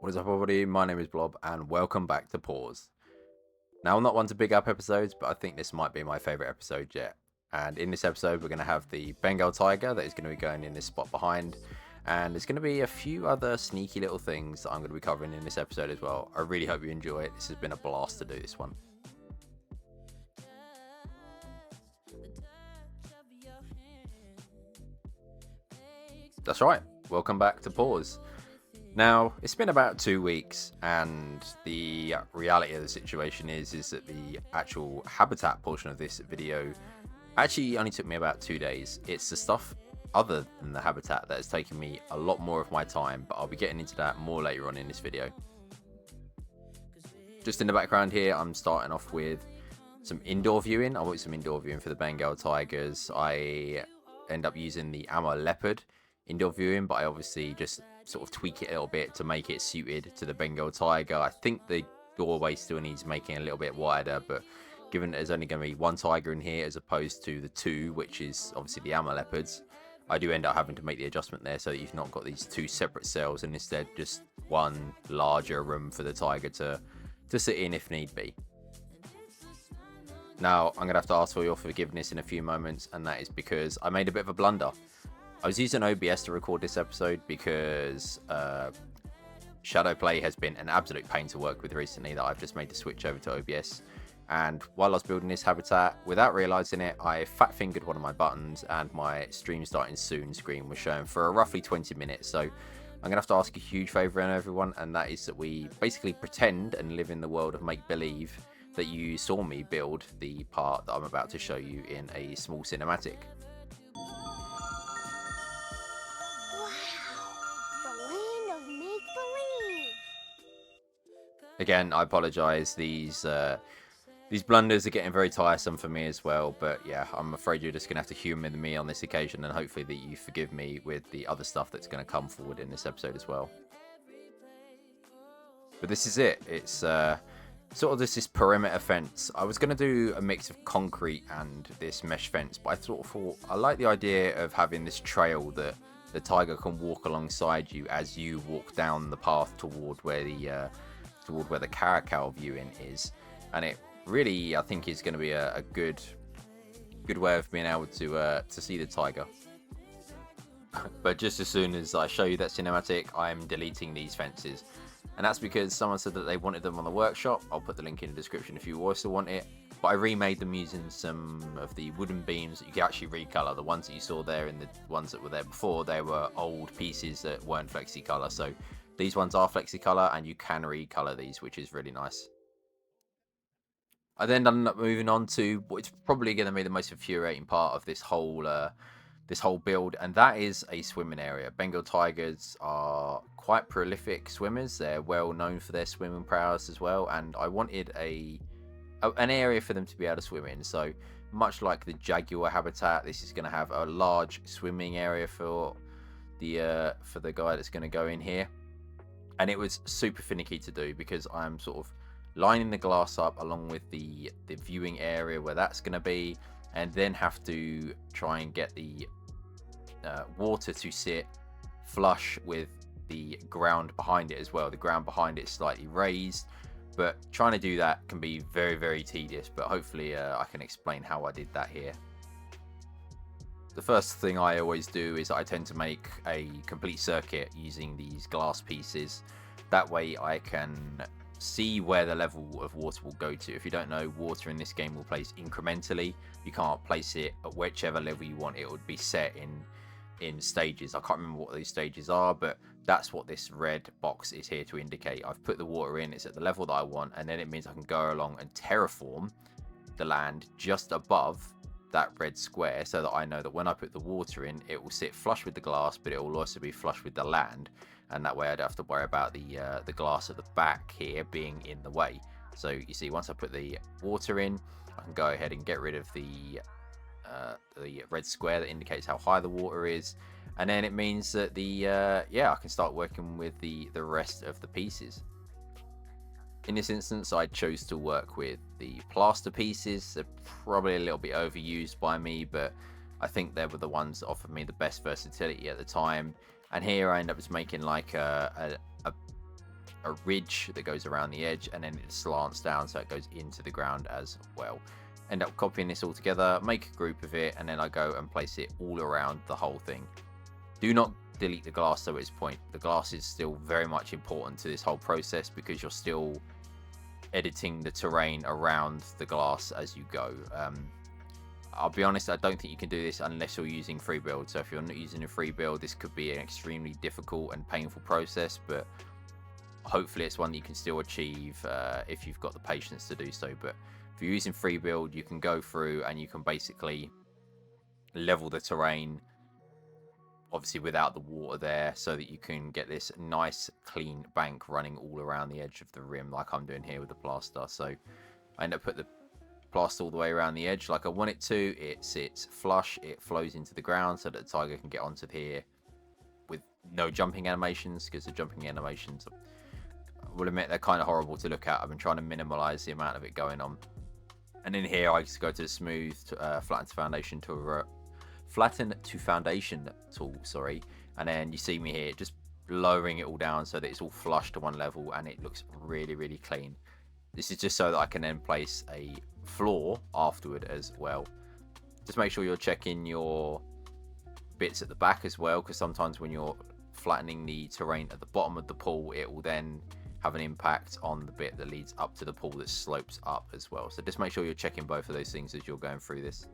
What is up, everybody? My name is Blob, and welcome back to Pause. Now, I'm not one to big up episodes, but I think this might be my favourite episode yet. And in this episode, we're going to have the Bengal Tiger that is going to be going in this spot behind. And there's going to be a few other sneaky little things that I'm going to be covering in this episode as well. I really hope you enjoy it. This has been a blast to do this one. That's right. Welcome back to Pause. Now, it's been about 2 weeks, and the reality of the situation is that the actual habitat portion of this video actually only took me about 2 days. It's the stuff other than the habitat that has taken me a lot more of my time, but I'll be getting into that more later on in this video. Just in the background here, I'm starting off with some indoor viewing. I want some indoor viewing for the Bengal Tigers. I end up using the Amber Leopard indoor viewing, but I obviously just sort of tweak it a little bit to make it suited to the Bengal Tiger. I think the doorway still needs making a little bit wider, but given that there's only going to be one tiger in here as opposed to the two, which is obviously the Amber Leopards, I do end up having to make the adjustment there so that you've not got these two separate cells and instead just one larger room for the tiger to sit in if need be. Now, I'm going to have to ask for your forgiveness in a few moments, and that is because I made a bit of a blunder. I was using O.B.S. to record this episode because Shadow Play has been an absolute pain to work with recently that I've just made the switch over to O.B.S. And while I was building this habitat, without realising it, I fat-fingered one of my buttons and my stream starting soon screen was showing for roughly 20 minutes. So I'm going to have to ask a huge favour on everyone, and that is that we basically pretend and live in the world of make-believe that you saw me build the part that I'm about to show you in a small cinematic. Again, I apologise. These blunders are getting very tiresome for me as well. But yeah, I'm afraid you're just going to have to humour me on this occasion, and hopefully that you forgive me with the other stuff that's going to come forward in this episode as well. But this is it. It's sort of just this perimeter fence. I was going to do a mix of concrete and this mesh fence, but I sort of thought I like the idea of having this trail that the tiger can walk alongside you as you walk down the path toward where the caracal viewing is, and it really, I think, is going to be a good way of being able to see the tiger. But just as soon as I show you that cinematic, I'm deleting these fences, and that's because someone said that they wanted them on the workshop. I'll put the link in the description if you also want it. But I remade them using some of the wooden beams that you can actually recolor. The ones that you saw there and the ones that were there before, they were old pieces that weren't flexi-color. So these ones are flexi-color, and you can recolor these, which is really nice. I then ended up moving on to what's probably going to be the most infuriating part of this whole build, and that is a swimming area. Bengal Tigers are quite prolific swimmers. They're well known for their swimming prowess as well, and I wanted an area for them to be able to swim in. So much like the Jaguar habitat, this is going to have a large swimming area for the guy that's going to go in here. And it was super finicky to do because I'm sort of lining the glass up along with the viewing area where that's going to be, and then have to try and get the water to sit flush with the ground behind it as well. The ground behind it is slightly raised, but trying to do that can be very, very tedious, but hopefully I can explain how I did that here. The first thing I always do is I tend to make a complete circuit using these glass pieces. That way I can see where the level of water will go to. If you don't know, water in this game will place incrementally. You can't place it at whichever level you want. It would be set in stages. I can't remember what these stages are, but that's what this red box is here to indicate. I've put the water in, it's at the level that I want, and then it means I can go along and terraform the land just above that red square, so that I know that when I put the water in, it will sit flush with the glass, but it will also be flush with the land, and that way I don't have to worry about the glass at the back here being in the way. So you see, once I put the water in, I can go ahead and get rid of the red square that indicates how high the water is, and then it means that I can start working with the rest of the pieces. In this instance, I chose to work with the plaster pieces. They're probably a little bit overused by me, but I think they were the ones that offered me the best versatility at the time. And here I end up just making like a a ridge that goes around the edge, and then it slants down so it goes into the ground as well. End up copying this all together, make a group of it, and then I go and place it all around the whole thing. Do not delete the glass though at this point. The glass is still very much important to this whole process because you're still editing the terrain around the glass as you go. I'll be honest, I don't think you can do this unless you're using free build. So if you're not using a free build, this could be an extremely difficult and painful process, but hopefully it's one that you can still achieve if you've got the patience to do so. But if you're using free build, you can go through and you can basically level the terrain, obviously without the water there, so that you can get this nice clean bank running all around the edge of the rim like I'm doing here with the plaster. So I end up putting the plaster all the way around the edge like I want it to. It sits flush, it flows into the ground so that the tiger can get onto here with no jumping animations, because the jumping animations, I will admit, they're kind of horrible to look at. I've been trying to minimize the amount of it going on. And in here I just go to the smooth flatten to foundation tool, sorry, and then you see me here just lowering it all down so that it's all flush to one level and it looks really, really clean. This is just so that I can then place a floor afterward as well. Just make sure you're checking your bits at the back as well, because sometimes when you're flattening the terrain at the bottom of the pool, it will then have an impact on the bit that leads up to the pool that slopes up as well. So just make sure you're checking both of those things as you're going through this.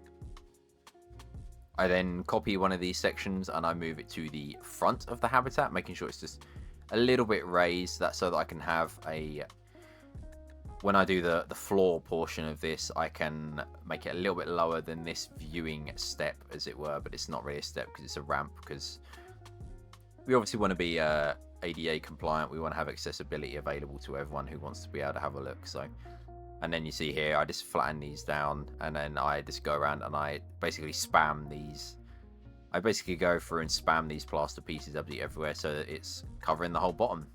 I then copy one of these sections and I move it to the front of the habitat, making sure it's just a little bit raised. That's so that I can have a, when I do the floor portion of this, I can make it a little bit lower than this viewing step, as it were, but it's not really a step because it's a ramp, because we obviously want to be ADA compliant. We want to have accessibility available to everyone who wants to be able to have a look. So, and then you see here, I just flatten these down and then I just go around and I basically spam these. I basically go through and spam these plaster pieces absolutely everywhere so that it's covering the whole bottom.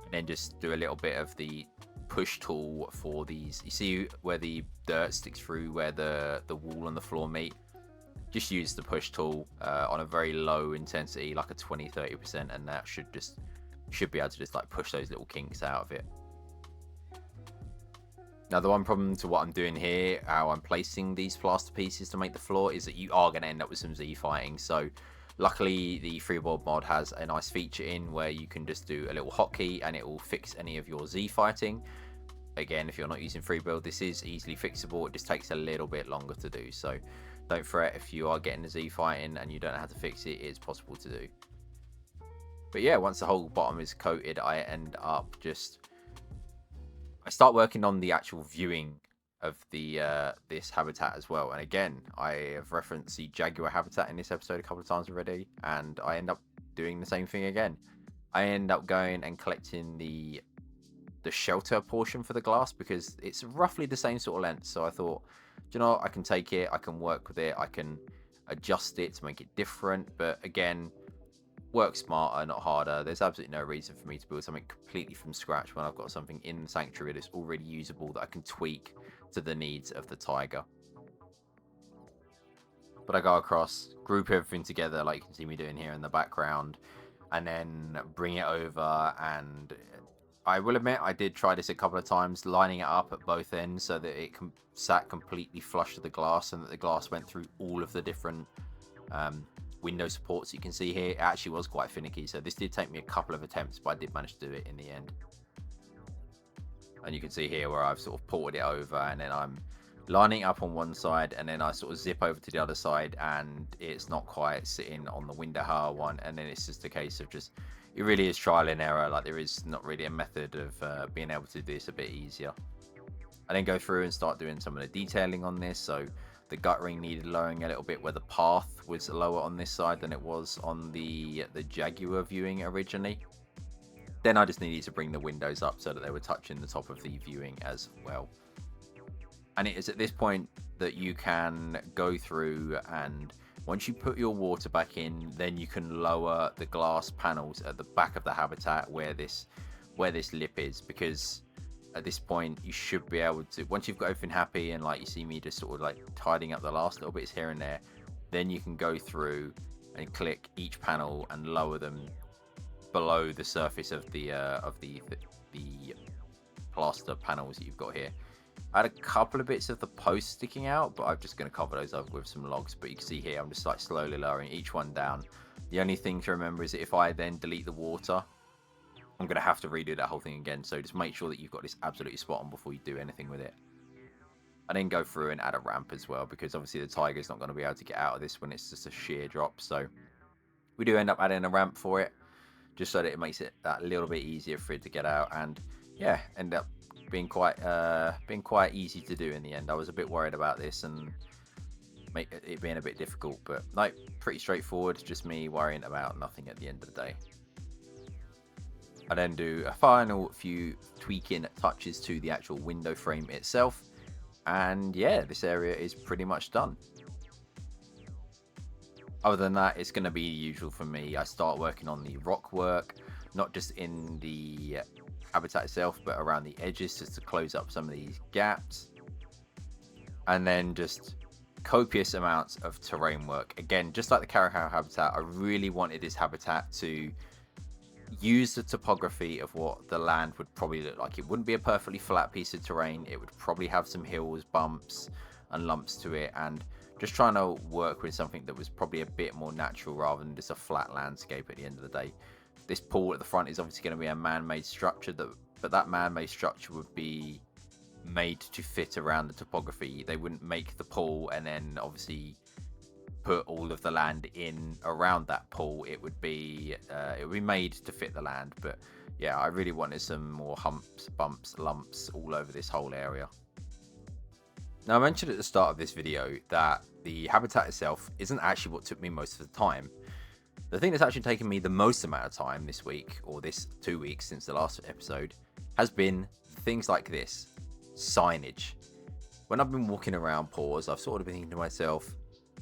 And then just do a little bit of the push tool for these. You see where the dirt sticks through, where the wall and the floor meet? Just use the push tool on a very low intensity, like a 20-30%, and that should be able to just like push those little kinks out of it. Now, the one problem to what I'm doing here, how I'm placing these plaster pieces to make the floor, is that you are going to end up with some Z fighting. So luckily the freeboard mod has a nice feature in where you can just do a little hotkey and it will fix any of your Z fighting. Again, if you're not using free build, this is easily fixable. It just takes a little bit longer to do. So don't fret if you are getting the Z fighting and you don't know how to fix it. It's possible to do. But yeah, once the whole bottom is coated, I end up I start working on the actual viewing of the this habitat as well. And again, I have referenced the jaguar habitat in this episode a couple of times already, and I end up doing the same thing again. I end up going and collecting the shelter portion for the glass because it's roughly the same sort of length. So I thought, do you know what? I can take it, I can work with it, I can adjust it to make it different. But again, work smarter, not harder. There's absolutely no reason for me to build something completely from scratch when I've got something in the sanctuary that's already usable that I can tweak to the needs of the tiger. But I go across, group everything together like you can see me doing here in the background, and then bring it over. And I will admit I did try this a couple of times, lining it up at both ends so that it sat completely flush to the glass and that the glass went through all of the different window supports you can see here. It actually was quite finicky, so this did take me a couple of attempts, but I did manage to do it in the end. And you can see here where I've sort of ported it over and then I'm lining it up on one side and then I sort of zip over to the other side and it's not quite sitting on the window how I want, and then it's just a case of just, it really is trial and error. Like there is not really a method of being able to do this a bit easier. I then go through and start doing some of the detailing on this. So the guttering needed lowering a little bit where the path was lower on this side than it was on the jaguar viewing originally. Then I just needed to bring the windows up so that they were touching the top of the viewing as well. And it is at this point that you can go through, and once you put your water back in, then you can lower the glass panels at the back of the habitat where this lip is, because at this point you should be able to, once you've got everything happy and like you see me just sort of like tidying up the last little bits here and there, then you can go through and click each panel and lower them below the surface of the plaster panels that you've got here. I had a couple of bits of the post sticking out, but I'm just going to cover those up with some logs. But you can see here, I'm just like slowly lowering each one down. The only thing to remember is that if I then delete the water, I'm going to have to redo that whole thing again. So just make sure that you've got this absolutely spot on before you do anything with it. And then go through and add a ramp as well, because obviously the Tiger's not going to be able to get out of this when it's just a sheer drop. So we do end up adding a ramp for it, just so that it makes it that little bit easier for it to get out. And yeah, end up being quite easy to do in the end. I was a bit worried about this and make it being a bit difficult, but no, pretty straightforward. Just me worrying about nothing at the end of the day. I then do a final few tweaking touches to the actual window frame itself. And yeah, this area is pretty much done. Other than that, it's going to be usual for me. I start working on the Rockwork, not just in the habitat itself, but around the edges, just to close up some of these gaps. And then just copious amounts of terrain work. Again, just like the caracal habitat, I really wanted this habitat to use the topography of what the land would probably look like. It wouldn't be a perfectly flat piece of terrain. It would probably have some hills, bumps and lumps to it, and just trying to work with something that was probably a bit more natural rather than just a flat landscape at the end of the day. This pool at the front is obviously going to be a man-made structure, but that man-made structure would be made to fit around the topography. They wouldn't make the pool and then obviously put all of the land in around that pool. It would be made to fit the land. But yeah, I really wanted some more humps, bumps, lumps all over this whole area. Now, I mentioned at the start of this video that the habitat itself isn't actually what took me most of the time. The thing that's actually taken me the most amount of time this week, or this 2 weeks since the last episode, has been things like this: signage. When I've been walking around P.A.W.S, I've sort of been thinking to myself,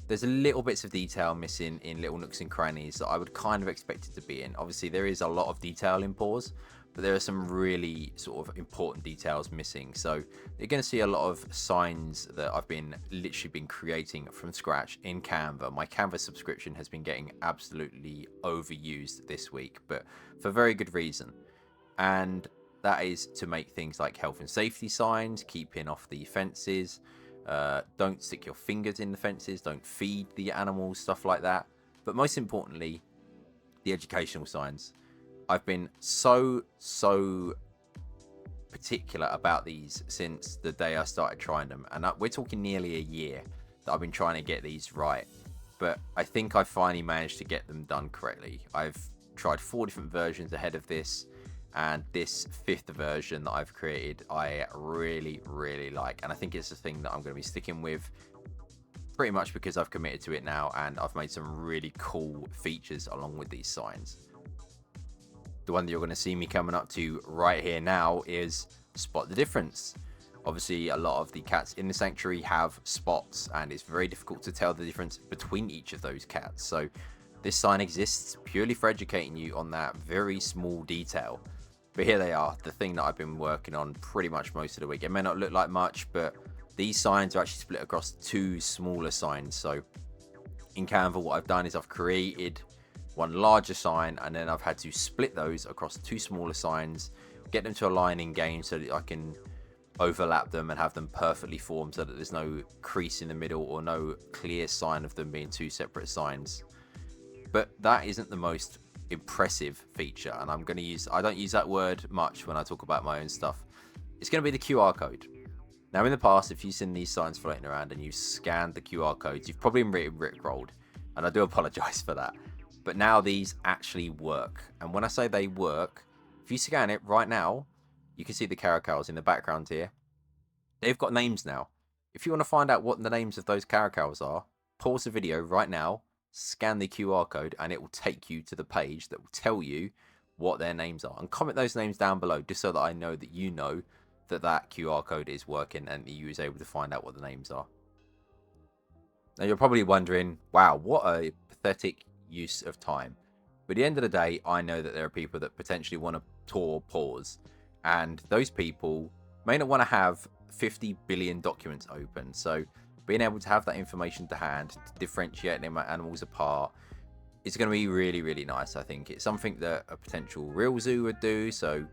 there's a little bits of detail missing in little nooks and crannies that I would kind of expect it to be in. Obviously, there is a lot of detail in P.A.W.S, but there are some really sort of important details missing. So you're going to see a lot of signs that I've literally been creating from scratch in Canva. My Canva subscription has been getting absolutely overused this week, but for very good reason. And that is to make things like health and safety signs, keeping off the fences, don't stick your fingers in the fences, don't feed the animals, stuff like that. But most importantly, the educational signs. I've been so particular about these since the day I started trying them, and we're talking nearly a year that I've been trying to get these right. But I think I finally managed to get them done correctly. I've tried 4 different versions ahead of this, and this 5th version that I've created I really like, and I think it's the thing that I'm going to be sticking with pretty much because I've committed to it now, and I've made some really cool features along with these signs. The one that you're going to see me coming up to right here now is spot the difference. Obviously, a lot of the cats in the sanctuary have spots, and it's very difficult to tell the difference between each of those cats. So this sign exists purely for educating you on that very small detail. But here they are, the thing that I've been working on pretty much most of the week. It may not look like much, but these signs are actually split across 2 smaller signs. So in Canva, what I've done is I've created one larger sign, and then I've had to split those across 2 smaller signs, get them to align in game so that I can overlap them and have them perfectly formed so that there's no crease in the middle or no clear sign of them being 2 separate signs. But that isn't the most impressive feature, and I don't use that word much when I talk about my own stuff. It's going to be the QR code. Now, in the past, if you've seen these signs floating around and you've scanned the QR codes, you've probably been rickrolled, and I do apologize for that. But now these actually work. And when I say they work, if you scan it right now, you can see the caracals in the background here. They've got names now. If you want to find out what the names of those caracals are, pause the video right now, scan the QR code, and it will take you to the page that will tell you what their names are. And comment those names down below just so that I know that you know that that QR code is working and that you was able to find out what the names are. Now you're probably wondering, wow, what a pathetic use of time. But at the end of the day, I know that there are people that potentially want to tour P.A.W.S, and those people may not want to have 50 billion documents open. So being able to have that information to hand to differentiate them animals apart it's going to be really, really nice. I think it's something that a potential real zoo would do. So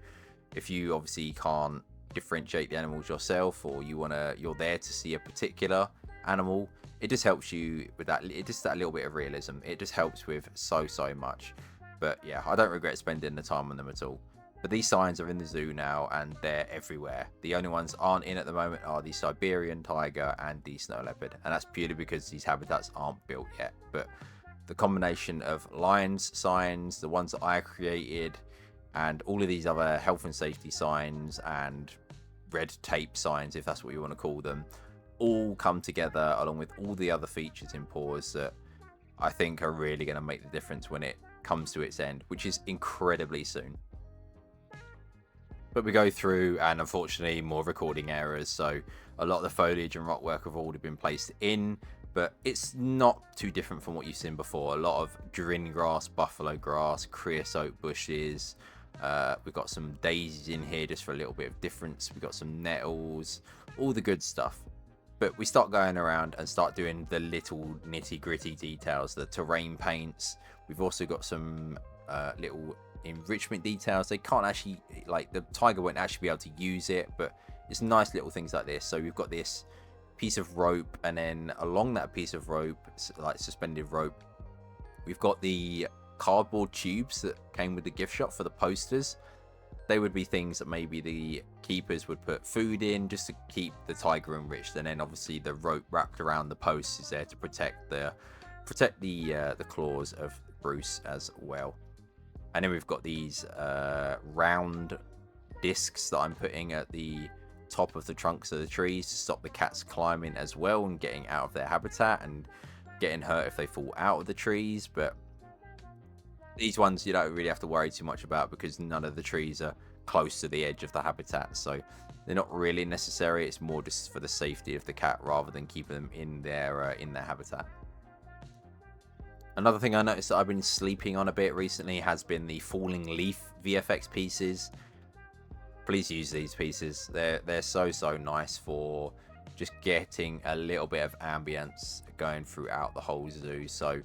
if you obviously can't differentiate the animals yourself, or you're there to see a particular animal, it just helps you with that. It just that little bit of realism. It just helps with so much. But yeah, I don't regret spending the time on them at all. But these signs are in the zoo now, and they're everywhere. The only ones aren't in at the moment are the Siberian tiger and the snow leopard, and that's purely because these habitats aren't built yet. But the combination of lions signs, the ones that I created, and all of these other health and safety signs and red tape signs, if that's what you want to call them, all come together along with all the other features in P.A.W.S that I think are really going to make the difference when it comes to its end, which is incredibly soon. But we go through, and unfortunately more recording errors, so a lot of the foliage and rockwork have already been placed in, but it's not too different from what you've seen before. A lot of grin grass, buffalo grass, creosote bushes. We've got some daisies in here just for a little bit of difference. We've got some nettles, all the good stuff. But we start going around and start doing the little nitty gritty details, the terrain paints. We've also got some little enrichment details. They can't actually, like, the tiger won't actually be able to use it, but it's nice little things like this. So we've got this piece of rope, and then along that piece of rope, like suspended rope, we've got the cardboard tubes that came with the gift shop for the posters. They would be things that maybe the keepers would put food in just to keep the tiger enriched, and then obviously the rope wrapped around the posts is there to protect the claws of Bruce as well. And then we've got these round discs that I'm putting at the top of the trunks of the trees to stop the cats climbing as well and getting out of their habitat and getting hurt if they fall out of the trees. But these ones you don't really have to worry too much about because none of the trees are close to the edge of the habitat, so they're not really necessary. It's more just for the safety of the cat rather than keeping them in their habitat. Another thing I noticed that I've been sleeping on a bit recently has been the falling leaf VFX pieces. Please use these pieces. They're so nice for just getting a little bit of ambience going throughout the whole zoo. So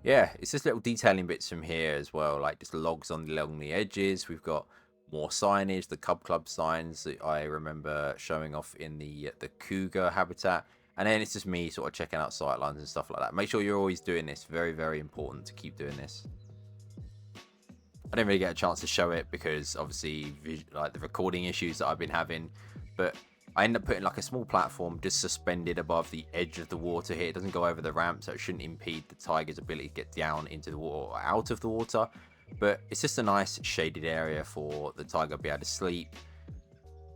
yeah, it's just little detailing bits from here as well, like just logs along the edges. We've got more signage, the Cub Club signs that I remember showing off in the cougar habitat. And then it's just me sort of checking out sightlines and stuff like that. Make sure you're always doing this. Very important to keep doing this. I didn't really get a chance to show it because obviously like the recording issues that I've been having, but I end up putting like a small platform just suspended above the edge of the water here. It doesn't go over the ramp, so it shouldn't impede the tiger's ability to get down into the water or out of the water. But it's just a nice shaded area for the tiger to be able to sleep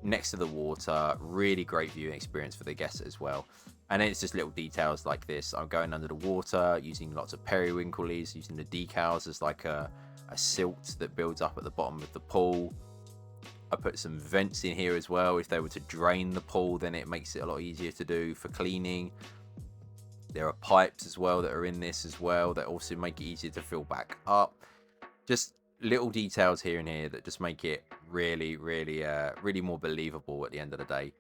next to the water. Really great viewing experience for the guests as well. And then it's just little details like this. I'm going under the water using lots of periwinkle leaves, using the decals as like a silt that builds up at the bottom of the pool. I put some vents in here as well. If they were to drain the pool, then it makes it a lot easier to do for cleaning. There are pipes as well that are in this as well that also make it easier to fill back up. Just little details here and here that just make it really more believable at the end of the day.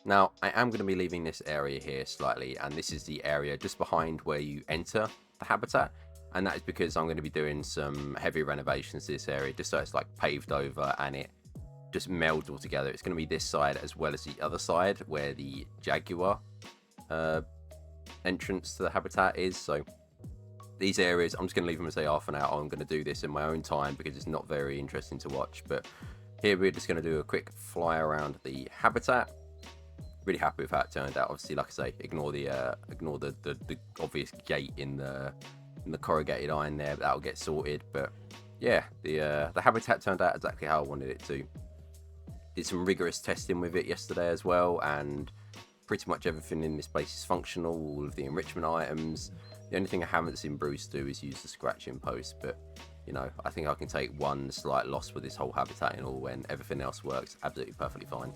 Now, I am going to be leaving this area here slightly, and this is the area just behind where you enter the habitat. And that is because I'm going to be doing some heavy renovations to this area, just so it's like paved over and it just melds all together. It's going to be this side as well as the other side where the jaguar entrance to the habitat is. So these areas, I'm just going to leave them as they are for now. I'm going to do this in my own time because it's not very interesting to watch. But here we're just going to do a quick fly around the habitat. Really happy with how it turned out. Obviously, like I say, ignore the obvious gate in the corrugated iron there, but that'll get sorted. But yeah, the habitat turned out exactly how I wanted it to. Did some rigorous testing with it yesterday as well, and pretty much everything in this place is functional. All of the enrichment items. The only thing I haven't seen Bruce do is use the scratching post, but you know, I think I can take one slight loss with this whole habitat and all when everything else works absolutely perfectly fine.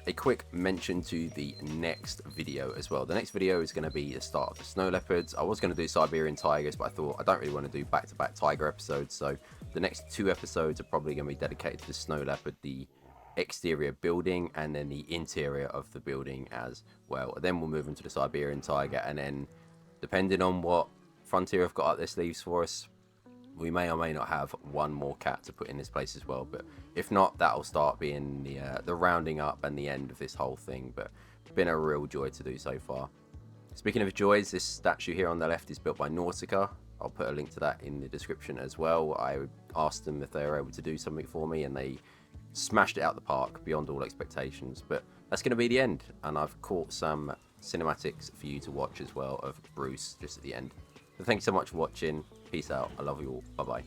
A quick mention to the next video as well. The next video is going to be the start of the snow leopards. I was going to do Siberian tigers, but I thought I don't really want to do back-to-back tiger episodes. So the next 2 episodes are probably going to be dedicated to the snow leopard, the exterior building, and then the interior of the building as well. Then we'll move into the Siberian tiger, and then depending on what Frontier have got up their sleeves for us. We may or may not have one more cat to put in this place as well, but if not, that'll start being the rounding up and the end of this whole thing. But it's been a real joy to do so far. Speaking of joys, this statue here on the left is built by Nausicca. I'll put a link to that in the description as well. I asked them if they were able to do something for me, and they smashed it out the park beyond all expectations. But that's going to be the end, and I've caught some cinematics for you to watch as well of Bruce just at the end. So thank you so much for watching. Peace out. I love you all. Bye bye.